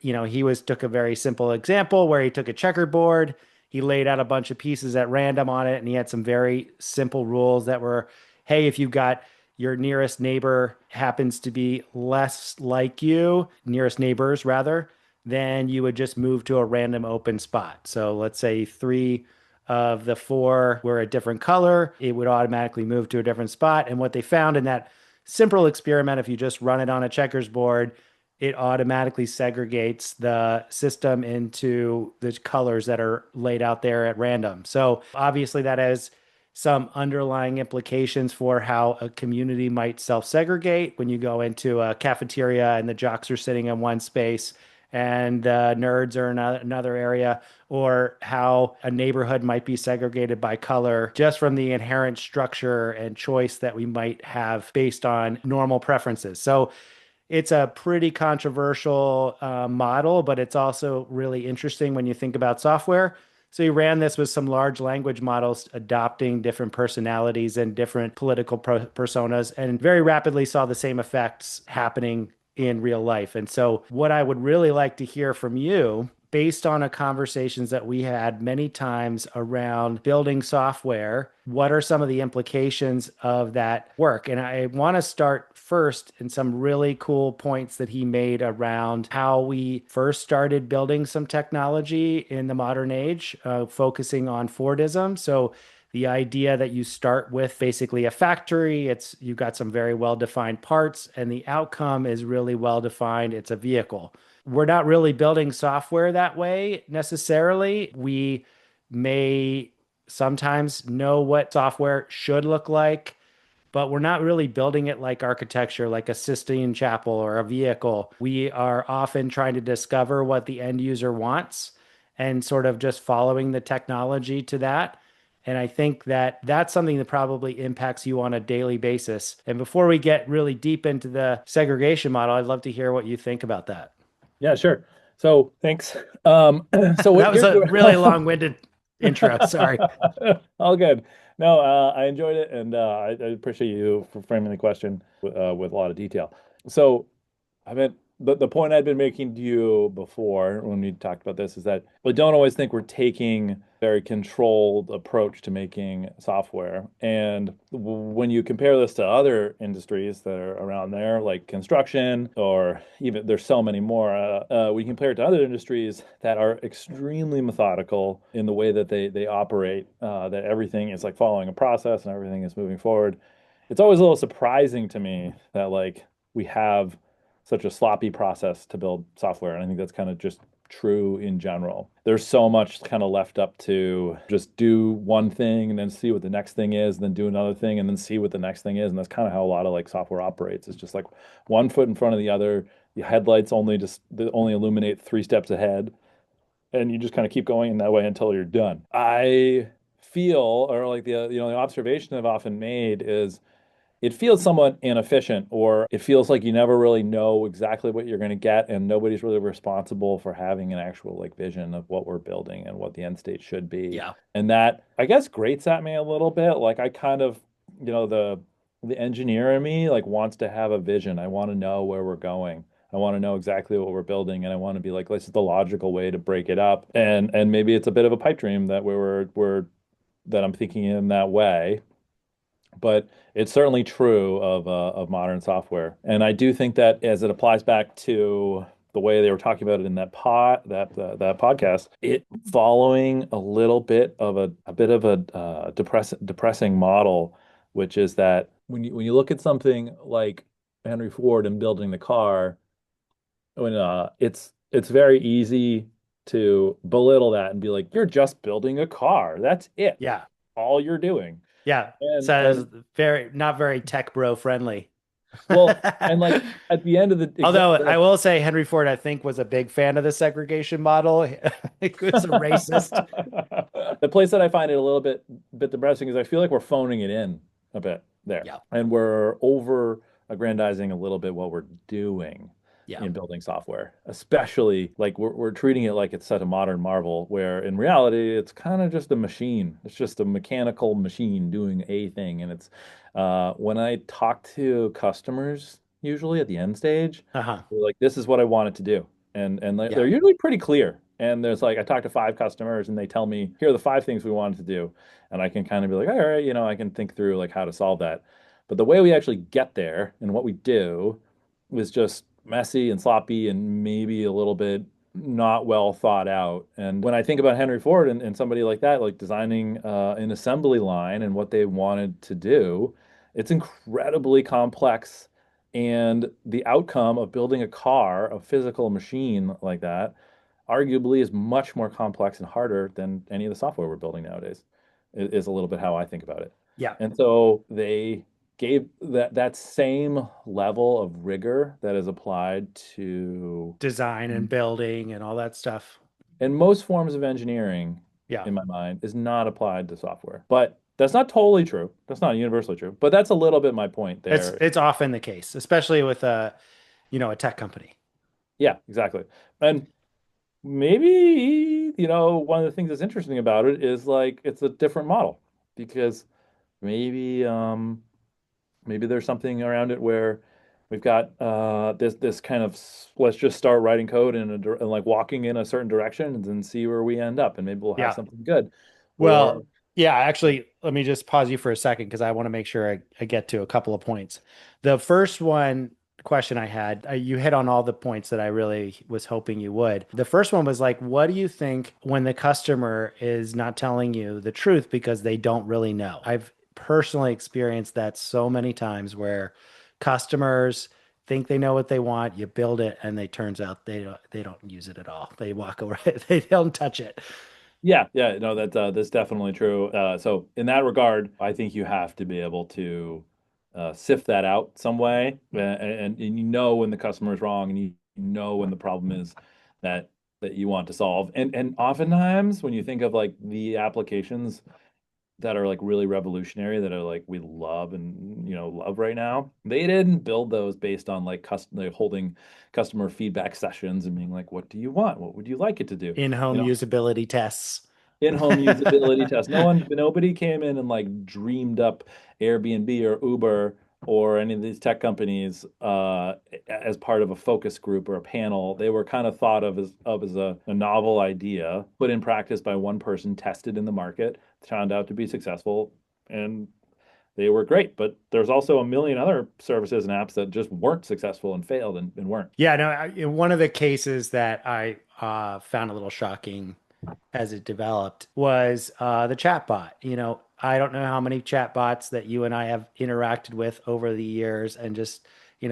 took a very simple example where he took a checkerboard, he laid out a bunch of pieces at random on it, and he had some very simple rules that were, hey, if you've got your nearest neighbor happens to be less like you, nearest neighbors rather, then you would just move to a random open spot. So let's say three of the four were a different color, it would automatically move to a different spot. And what they found in that simple experiment, if you just run it on a checkers board, it automatically segregates the system into the colors that are laid out there at random. So obviously that has some underlying implications for how a community might self-segregate when you go into a cafeteria and the jocks are sitting in one space and the nerds are in another area, or how a neighborhood might be segregated by color just from the inherent structure and choice that we might have based on normal preferences. So it's a pretty controversial model, but it's also really interesting when you think about software. So he ran this with some large language models adopting different personalities and different political personas, and very rapidly saw the same effects happening in real life. And so, what I would really like to hear from you, based on a conversations that we had many times around building software, what are some of the implications of that work? And I want to start first in some really cool points that he made around how we first started building some technology in the modern age, focusing on Fordism. So the idea that you start with basically a factory, it's you've got some very well defined parts and the outcome is really well defined. It's a vehicle. We're not really building software that way necessarily. We may sometimes know what software should look like, but we're not really building it like architecture, like a Sistine Chapel or a vehicle. We are often trying to discover what the end user wants and sort of just following the technology to that. And I think that that's something that probably impacts you on a daily basis. And before we get really deep into the segregation model, I'd love to hear what you think about that. Yeah, sure. So thanks. So That was here's a really long-winded intro. Sorry. all good. No, I enjoyed it, and I appreciate you for framing the question with a lot of detail. So I meant the point I'd been making to you before when we talked about this is that we don't always think we're taking a very controlled approach to making software. And when you compare this to other industries that are around there, like construction, or even there's so many more, we compare it to other industries that are extremely methodical in the way that they operate, that everything is like following a process and everything is moving forward. It's always a little surprising to me that like we have such a sloppy process to build software. And I think that's kind of just true in general. There's so much kind of left up to just do one thing and then see what the next thing is, and then do another thing and then see what the next thing is. And that's kind of how a lot of like software operates. It's just like one foot in front of the other. The headlights they only illuminate 3 steps ahead. And you just kind of keep going in that way until you're done. I feel, or like the observation I've often made is it feels somewhat inefficient, or it feels like you never really know exactly what you're going to get, and nobody's really responsible for having an actual like vision of what we're building and what the end state should be. Yeah. And that, I guess, grates at me a little bit. Like I kind of, the engineer in me like wants to have a vision. I want to know where we're going. I want to know exactly what we're building, and I want to be like, this is the logical way to break it up. And maybe it's a bit of a pipe dream that we're that I'm thinking in that way, but it's certainly true of modern software. And I do think that as it applies back to the way they were talking about it in that podcast, it following a little bit of a bit of a depressing model, which is that when you look at something like Henry Ford and building the car, when it's very easy to belittle that and be like, you're just building a car. That's it. Yeah. All you're doing. Yeah. And Says very not very tech bro friendly. well, and like at the end of the Although exactly I will say Henry Ford, I think, was a big fan of the segregation model. He was a racist. the place that I find it a little bit depressing is I feel like we're phoning it in a bit there, Yeah. and we're over aggrandizing a little bit what we're doing Yeah. in building software, especially like we're treating it like it's such a modern marvel, where in reality it's kind of just a machine. It's just a mechanical machine doing a thing, and it's when I talk to customers, usually at the end stage, Uh-huh. they're like, "This is what I wanted to do," and they're Yeah. usually pretty clear. And there's like I talk to 5 customers, and they tell me, "Here are the 5 things we wanted to do," and I can kind of be like, "All right, I can think through like how to solve that." But the way we actually get there and what we do is just messy and sloppy and maybe a little bit not well thought out. And when I think about Henry Ford and somebody like that, like designing an assembly line and what they wanted to do, it's incredibly complex. And the outcome of building a car, a physical machine like that, arguably is much more complex and harder than any of the software we're building nowadays, is a little bit how I think about it. Yeah. And so they gave that same level of rigor that is applied to Design and building and all that stuff. in most forms of engineering, Yeah. in my mind, is not applied to software. But that's not totally true. That's not universally true. But that's a little bit my point It's there. it's often the case, especially with a tech company. Yeah, exactly. And maybe, one of the things that's interesting about it is like it's a different model because maybe maybe there's something around it where we've got this kind of let's just start writing code and like walking in a certain direction and then see where we end up and maybe we'll have Yeah. something good. Or Well, yeah, actually, let me just pause you for a second because I want to make sure I get to a couple of points. The first one question I had, you hit on all the points that I really was hoping you would. The first one was like, what do you think when the customer is not telling you the truth because they don't really know? I've personally experienced that so many times where customers think they know what they want, you build it, and they turns out they don't use it at all. They walk away, they don't touch it. yeah, no, that's definitely true. So in that regard, I think you have to be able to sift that out some way, and you know when the customer is wrong, and you know when the problem is that that you want to solve. And oftentimes when you think of like the applications that are like really revolutionary, that are like we love and love right now, they didn't build those based on like like holding customer feedback sessions and being like, what do you want? What would you like it to do? In-home You know, usability tests. in-home usability test. Nobody came in and like dreamed up Airbnb or Uber or any of these tech companies as part of a focus group or a panel. They were kind of thought of as a novel idea, put in practice by one person, tested in the market, turned out to be successful, and they were great. But there's also a million other services and apps that just weren't successful and failed and weren't. Yeah, no, one of the cases that I found a little shocking as it developed was the chatbot. I don't know how many chatbots that you and I have interacted with over the years, and just,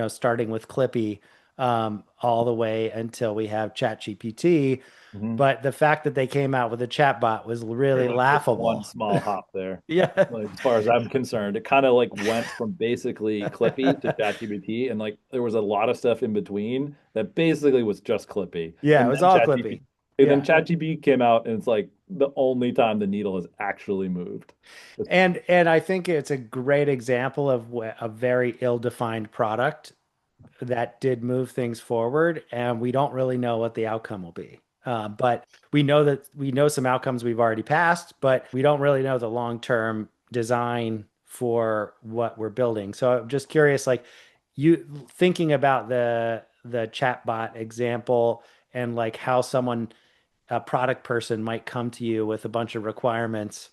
starting with Clippy all the way until we have ChatGPT. Mhm. But the fact that they came out with a chatbot was really That's just one laughable. small hop there. Yeah. Like, as far as I'm concerned, it kind of like went from basically Clippy to ChatGPT, and like there was a lot of stuff in between that basically was just Clippy, Yeah, it and was then all ChatGPT, Clippy. and then Yeah. ChatGPT came out, and it's like the only time the needle has actually moved. It's- And I think it's a great example of a very ill-defined product that did move things forward, and we don't really know what the outcome will be. But we know some outcomes we've already passed, but we don't really know the long-term design for what we're building. So I'm just curious, like you thinking about the chatbot example and like how someone, a product person, might come to you with a bunch of requirements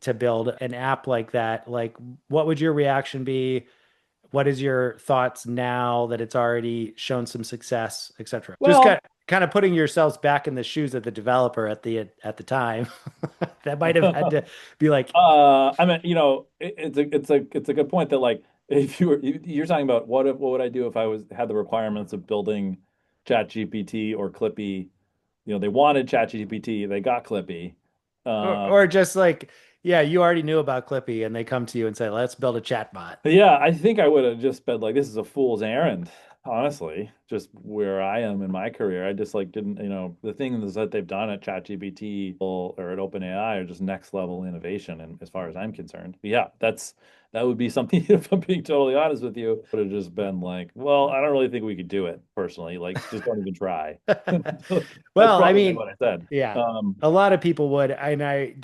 to build an app like that. Like, what would your reaction be? What is your thoughts now that it's already shown some success, etc.? Just well, kind of putting yourselves back in the shoes of the developer at the time. That might have had to be like, I mean, it's a good point that like if you're talking about what would I do if I had the requirements of building ChatGPT or Clippy. They wanted ChatGPT, they got Clippy. or just like, yeah, you already knew about Clippy, and they come to you and say, let's build a chatbot. Yeah, I think I would have just been like, this is a fool's errand, honestly. Just where I am in my career. I just like didn't, the things that they've done at ChatGPT or at OpenAI are just next level innovation, and as far as I'm concerned. But yeah, that would be something, if I'm being totally honest with you, would have just been like, well, I don't really think we could do it personally. Like, just don't even try. That's Well, I probably mean, what I said. yeah, a lot of people would, and I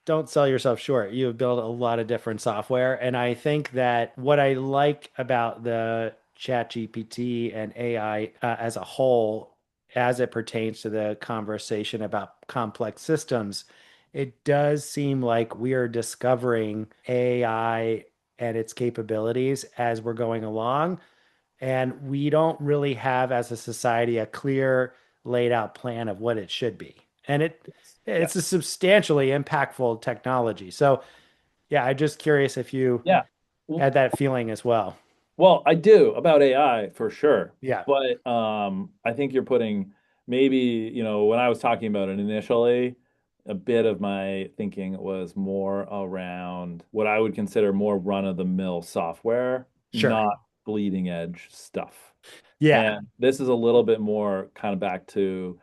don't sell yourself short. You have built a lot of different software, and I think that what I like about the Chat GPT and AI as a whole, as it pertains to the conversation about complex systems, it does seem like we are discovering AI and its capabilities as we're going along, and we don't really have, as a society, a clear laid out plan of what it should be. And it's a Yes. substantially impactful technology. So yeah, I'm just curious if you Yeah. Well, had that feeling as well. well, I do about AI for sure. Yeah, But I think you're putting maybe, when I was talking about it initially, a bit of my thinking was more around what I would consider more run-of-the-mill software, sure. not bleeding edge stuff. Yeah, And this is a little bit more kind of back to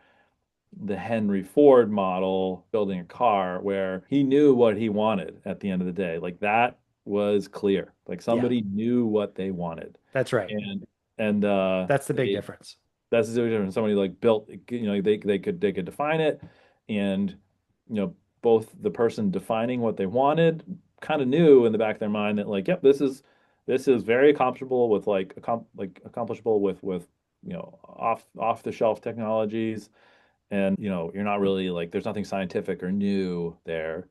the Henry Ford model building a car where he knew what he wanted at the end of the day. Like that was clear. Like yeah, somebody knew what they wanted. that's right. And and That's the big they difference. that's the difference. Somebody like built, they could define it, and both the person defining what they wanted kind of knew in the back of their mind that like, yep, this is very accomplishable with accomplishable with off the shelf technologies, and you're not really like there's nothing scientific or new there.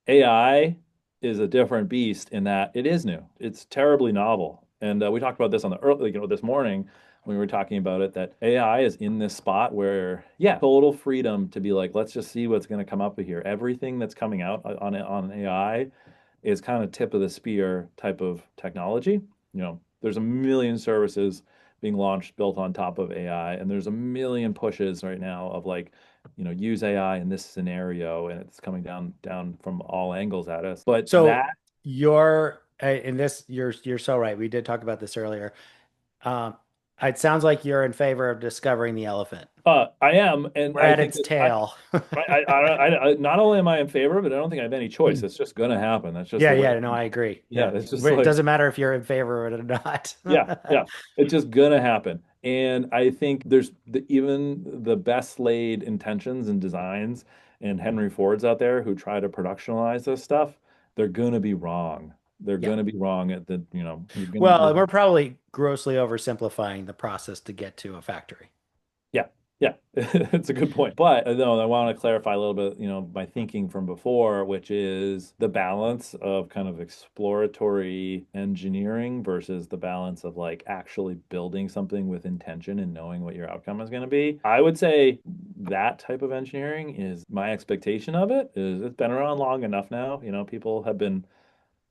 AI is a different beast in that it is new. It's terribly novel. And we talked about this on the early, this morning when we were talking about it, that AI is in this spot where, yeah, total freedom to be like, let's just see what's going to come up here. Everything that's coming out on AI is kind of tip of the spear type of technology. There's a million services being launched built on top of AI, and there's a million pushes right now of like, use AI in this scenario, and it's coming down from all angles at us. But So that, you're in this, you're so right. We did talk about this earlier. Um, it sounds like you're in favor of discovering the elephant. I am, and We're I at think its that tail. not only am I in favor of it, I don't think I have any choice. It's just going to happen. That's just Yeah, the way. yeah, no, I agree. Yeah, Yeah. it's just It like doesn't matter if you're in favor of it or not. yeah, yeah. It's just gonna happen. And I think there's even the best laid intentions and designs and Henry Fords out there who try to productionalize this stuff, they're gonna be wrong. They're Yeah. gonna be wrong at Well, and we're probably grossly oversimplifying the process to get to a factory. yeah, yeah, it's a good point. But no, I want to clarify a little bit, my thinking from before, which is the balance of kind of exploratory engineering versus the balance of like actually building something with intention and knowing what your outcome is going to be. I would say that type of engineering is my expectation of it is it's been around long enough now. People have been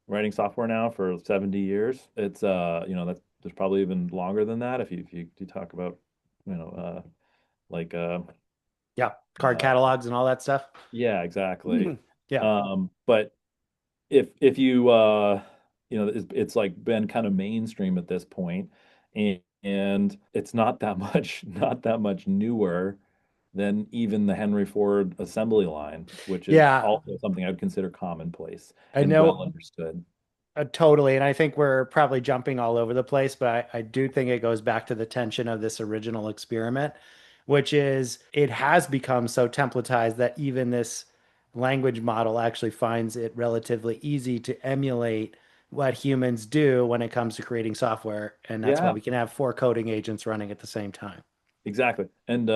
writing software now for 70 years. It's that's there's probably even longer than that if you talk about you know like Yeah. Card uh catalogs and all that stuff. yeah, exactly. Mhm. Yeah. But if you it's like been kind of mainstream at this point, and it's not that much not that much newer than even the Henry Ford assembly line, which is Yeah. also something I'd consider commonplace I and well know. understood. Totally. And I think we're probably jumping all over the place, but I do think it goes back to the tension of this original experiment, which is it has become so templatized that even this language model actually finds it relatively easy to emulate what humans do when it comes to creating software. And that's why Yeah. we can have four coding agents running at the same time. Exactly. And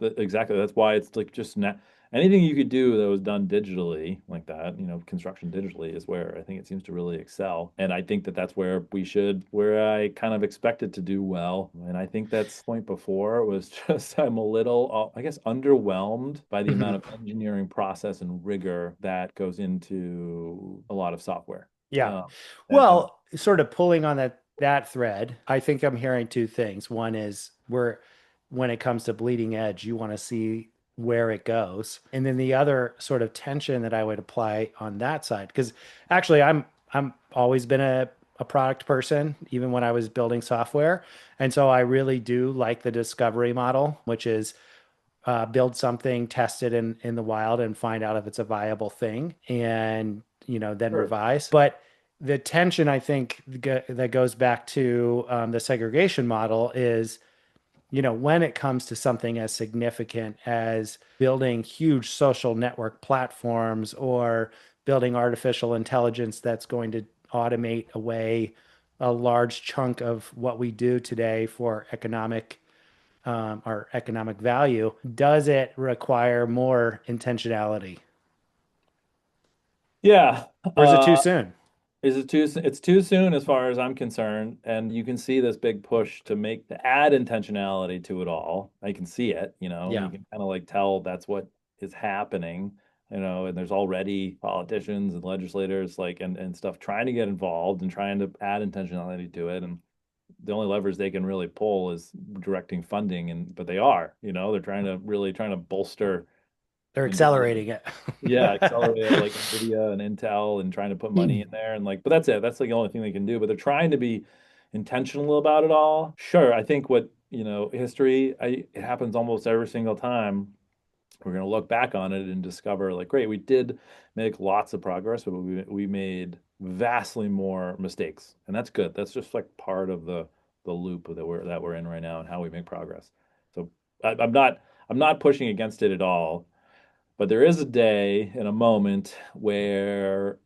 exactly. That's why it's like just not anything you could do that was done digitally like that, construction digitally is where I think it seems to really excel. And I think that that's where I kind of expected to do well. And I think that's point before was just I'm a little, I guess, underwhelmed by the amount Mhm. of engineering process and rigor that goes into a lot of software. Yeah. Um, and Well, sort of pulling on that thread, I think I'm hearing two things. One is when it comes to bleeding edge, you want to see where it goes. And then the other sort of tension that I would apply on that side, because actually I'm always been a product person, even when I was building software. And so I really do like the discovery model, which is build something, test it in the wild, and find out if it's a viable thing, and then sure. revise. But the tension, I think, that goes back to the segregation model is, when it comes to something as significant as building huge social network platforms or building artificial intelligence that's going to automate away a large chunk of what we do today for our economic value, does it require more intentionality Yeah. or is it too soon? Is it too? It's too soon as far as I'm concerned, and you can see this big push to add intentionality to it all. I can see it, you Yeah, can kind of like tell that's what is happening, and there's already politicians and legislators like and stuff trying to get involved and trying to add intentionality to it, and the only levers they can really pull is directing funding, and but they are, they're trying to bolster they're NVIDIA. accelerating it. Yeah, accelerate like Nvidia and Intel and trying to put money in there and like, but that's it. That's like the only thing they can do. But they're trying to be intentional about it all. Sure, I think history, it happens almost every single time. We're going to look back on it and discover like, great, we did make lots of progress, but we made vastly more mistakes, and that's good. That's just like part of the loop that we're in right now and how we make progress. So I'm not pushing against it at all, but there is a day and a moment where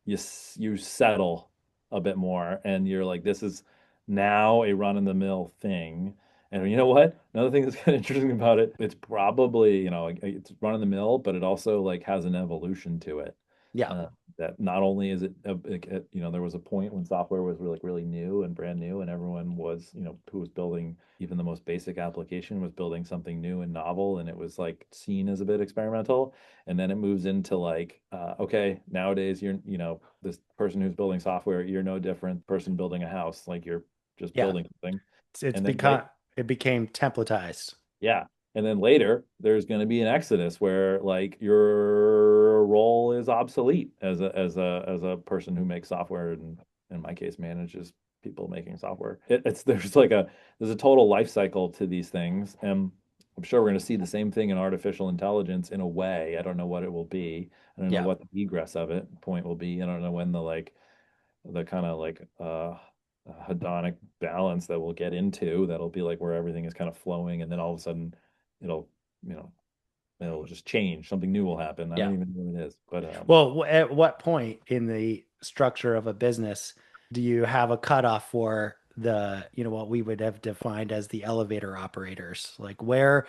you settle a bit more, and you're like, this is now a run-of-the-mill thing. And you know what? Another thing that's kind of interesting about it, it's probably, it's run-of-the-mill, but it also like has an evolution to it. Yeah, Uh, that not only is there was a point when software was really new and brand new, and everyone was, who was building even the most basic application was building something new and novel, and it was like seen as a bit experimental. And then it moves into like, okay, nowadays this person who's building software, you're no different person building a house. Like you're just yeah. building something. It's And then become it became templatized. yeah. And then later, there's going to be an exodus where like your role is obsolete as a person who makes software and in my case manages people making software. There's a total life cycle to these things, and I'm sure we're going to see the same thing in artificial intelligence in a way. I don't know what it will be. I don't know Yeah, what the egress of it point will be. I don't know when the kind of like hedonic balance that we'll get into that'll be like where everything is kind of flowing, and then all of a sudden it'll you know it'll just change, something new will happen. I yeah. don't even know what it is, but Well, at what point in the structure of a business do you have a cutoff for what we would have defined as the elevator operators? Like where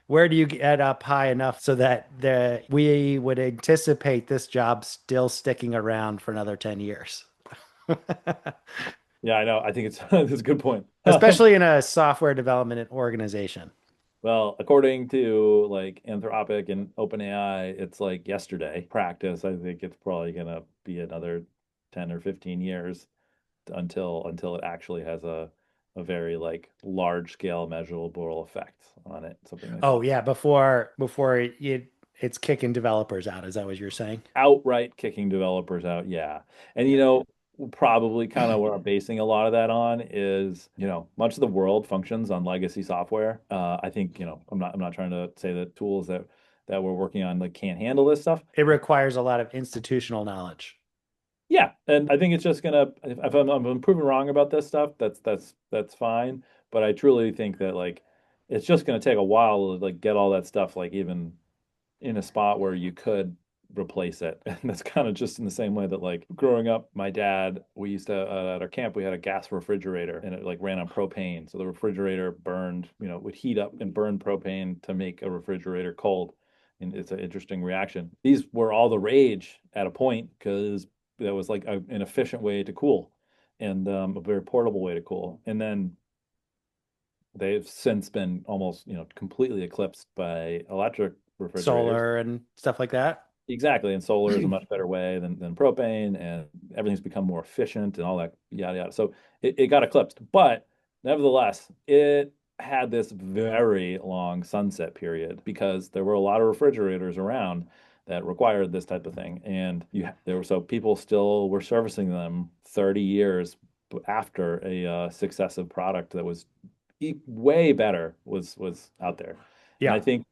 do you get up high enough so that we would anticipate this job still sticking around for another 10 years? yeah, I know, I think it's that's a good point. Especially in a software development organization. Well, according to like Anthropic and OpenAI, it's like yesterday practice. I think it's probably gonna be another 10 or 15 years until it actually has a very like large scale measurable effect on it, something like Oh that. yeah, before it's kicking developers out. Is that what you're saying? Outright kicking developers out, yeah. And Yeah. probably kind of what I'm basing a lot of that on is, much of the world functions on legacy software. I think, I'm not trying to say that tools that we're working on like can't handle this stuff. It requires a lot of institutional knowledge. Yeah, and I think it's just gonna. If I'm proven wrong about this stuff, that's fine. But I truly think that like it's just gonna take a while to like get all that stuff like even in a spot where you could replace it. And that's kind of just in the same way that like growing up, my dad, we used to at our camp we had a gas refrigerator, and it like ran on propane. So the refrigerator burned, would heat up and burn propane to make a refrigerator cold. And it's an interesting reaction. These were all the rage at a point because that was like an efficient way to cool, and a very portable way to cool. And then they've since been almost, completely eclipsed by electric refrigerators. Solar and stuff like that. Exactly. And solar is a much better way than propane, and everything's become more efficient and all that, yada, yada. So it got eclipsed. But nevertheless, it had this very long sunset period because there were a lot of refrigerators around that required this type of thing. And so people still were servicing them 30 years after a successive product that was way better was out there. And Yeah. I think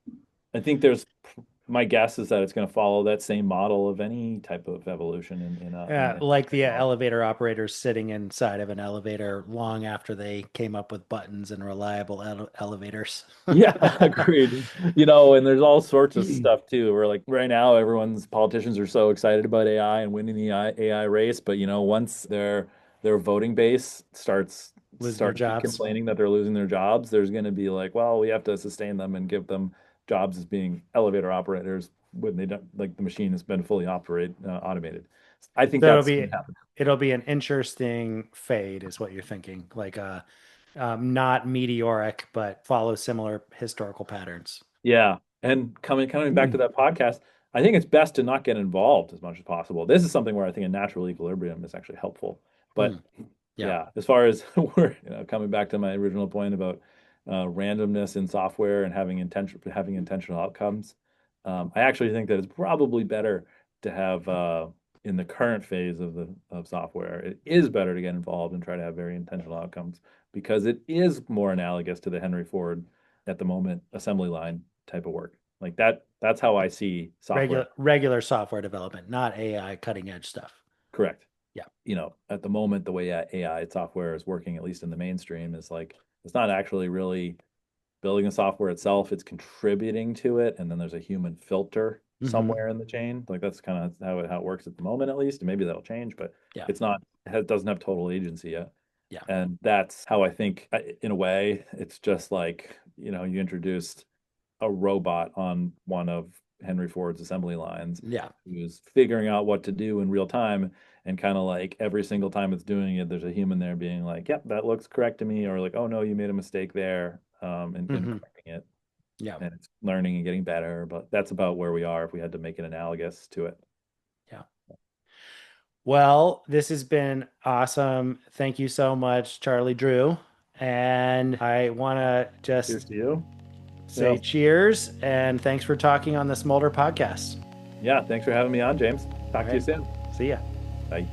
my guess is that it's going to follow that same model of any type of evolution in Like the technology. elevator operators sitting inside of an elevator long after they came up with buttons and reliable elevators. Yeah, agreed. And there's all sorts of stuff too. Where like right now, everyone's politicians are so excited about AI and winning the AI race, but once their voting base Losing their starts jobs. complaining that they're losing their jobs, there's going to be like, well, we have to sustain them and give them jobs as being elevator operators when they don't, like the machine has been fully automated. I think So that's going to happen. it'll be an interesting fade, is what you're thinking. Like not meteoric, but follow similar historical patterns. Yeah. And coming back to Mm. that podcast, I think it's best to not get involved as much as possible. This is something where I think a natural equilibrium is actually helpful. But Mm. Yeah. yeah, as far as we're, coming back to my original point about randomness in software and having intentional outcomes, I actually think that it's probably better to have in the current phase of software, it is better to get involved and try to have very intentional outcomes because it is more analogous to the Henry Ford at the moment assembly line type of work. Like that's how I see software. Regular software development, not AI cutting edge stuff. Correct. Yeah. At the moment, the way AI software is working, at least in the mainstream, is like it's not actually really building the software itself. It's contributing to it, and then there's a human filter Hmm. somewhere in the chain. Like that's kind of how it works at the moment, at least. And maybe that'll change, but Yeah. it's not. It doesn't have total agency yet. Yeah. And that's how I think, in a way, it's just like, you introduced a robot on one of Henry Ford's assembly lines Yeah. who's figuring out what to do in real time. And kind of like every single time it's doing it, there's a human there being like, yep, that looks correct to me. Or like, oh no, you made a mistake there, in Hmm. correcting it. Yeah. And it's learning and getting better. But that's about where we are if we had to make it analogous to it. Yeah. Well, this has been awesome. Thank you so much, Charlie Drew. And I want to Cheers just to you. say Yeah. cheers and thanks for talking on the Smolder podcast. Yeah. Thanks for having me on, James. All Talk to you right. soon. See ya. Bye.